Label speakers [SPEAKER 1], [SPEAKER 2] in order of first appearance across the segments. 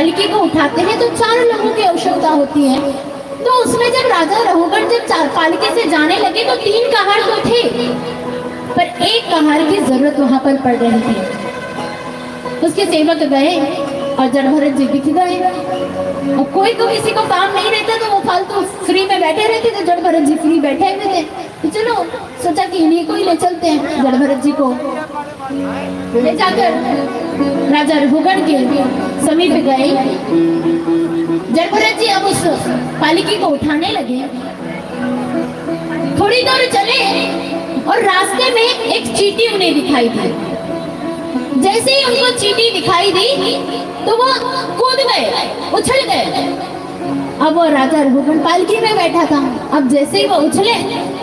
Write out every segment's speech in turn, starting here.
[SPEAKER 1] पालकी को उठाते हैं तो 4 लोगों की आवश्यकता होती है। तो उसमें जब राजा रघुगण जब पालकी से जाने लगे तो 3 कहार तो थे, पर 1 कहार की जरूरत वहां पर पड़ रही थी। उसके सेवक गए और जड़ भरत जी दिख गए, और कोई तो किसी को काम नहीं रहता तो वो फालतू फ्री में बैठे रहते थे। जड़ भरत जी फ्री बैठे हुए थे, तो चलो सोचा कि इन्हीं को ही ले चलते हैं। जड़ भरत जी को ले जाकर राजा रघुगण के समीप गए। जड़ भरत जी अब उस पालकी को उठाने लगे। थोड़ी दूर चले और रास्ते में एक चींटी उन्हें दिखाई दी। जैसे ही उनको चींटी दिखाई दी तो वो कूद गए, उछल गए। अब वो राजा रघुगण पालकी में बैठा था। अब जैसे ही वो उछले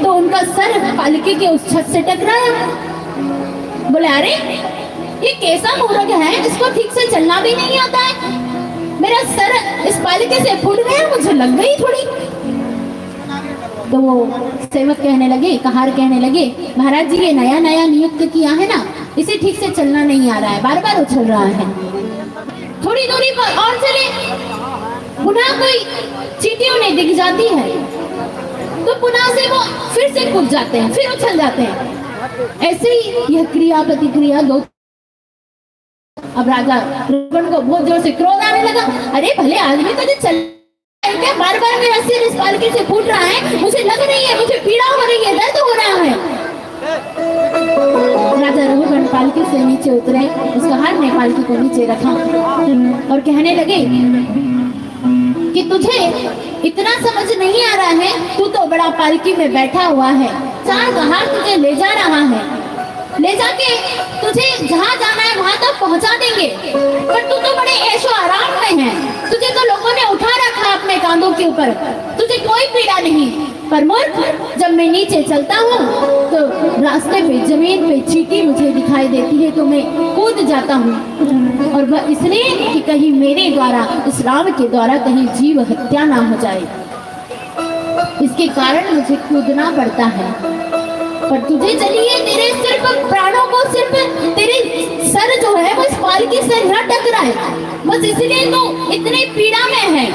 [SPEAKER 1] तो उनका सर पालकी के उस छत से टकराया। बोले अरे ये कैसा मूर्ख है, इसको ठीक से चलना भी नहीं आता है। मेरा सर इस पालकी से फूट गया, मुझे लग गई थोड़ी। तो वो सेवक कहने लगे, कहार कहने लगे, महाराज जी ये नया नया नियुक्त किया है ना, इसे ठीक से चलना नहीं आ रहा है, बार बार उछल रहा है। थोड़ी दूरी पर और चले, पुनः कोई चींटी उन्हें दिख जाती है तो पुनः से वो फिर से कूद जाते हैं, फिर उछल जाते हैं। ऐसे ही यह क्रिया प्रतिक्रिया 2। अब राजा रघुगण को बहुत जोर से क्रोध आने लगा। अरे भले आदमी तो चल क्या, बार बार मेरा सिर इस पालकी से फूट रहा है, मुझे लग रही है, मुझे पीड़ा हो रही है, दर्द हो रहा है। राजा रघुगण पालकी से नीचे उतरे, उस कहार ने पालकी को नीचे रखा और कहने लगे कि तुझे इतना समझ नहीं आ रहा है, तू तो बड़ा पालकी में बैठा हुआ है, 4 कहार तुझे ले जा रहा है, ले जाके तुझे जहाँ जाना है वहां तक पहुंचा देंगे, पर तू तो बड़े ऐशो आराम में है, तुझे तो लोगों ने उठा रखा अपने कांधों के ऊपर, तुझे कोई पीड़ा नहीं। पर मूर्ख, जब मैं नीचे चलता हूँ तो रास्ते पे जमीन पे चींटी मुझे दिखाई देती है तो मैं कूद जाता हूँ, और वह इसलिए कि कहीं मेरे द्वारा, इस राम के द्वारा कहीं जीव हत्या ना हो जाए, इसके कारण मुझे कूदना पड़ता है। पर तुझे चलिए, तेरे सिर्फ प्राणों को, सिर्फ तेरे सर जो है वो इस पालकी से न टकरा है, बस इसलिए तो इतनी पीड़ा में है।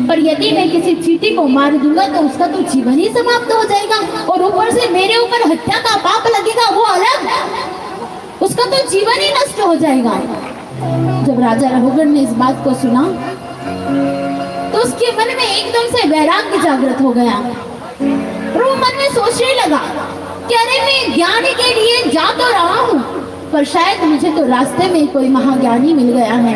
[SPEAKER 1] पर यदि मैं किसी चींटी को मार दूंगा तो उसका तो जीवन ही समाप्त हो जाएगा, और ऊपर से मेरे ऊपर हत्या का पाप लगेगा, वो अलग, उसका तो जीवन ही नष्ट हो जाएगा। जब राजा रघुगण ने इस बात को सुना तो उसके मन में एकदम से वैराग्य जागृत हो गया। वो मन में सोचने लगा कि अरे मैं ज्ञान के लिए जा तो रहा हूँ, पर शायद मुझे तो रास्ते में कोई महाज्ञानी मिल गया है।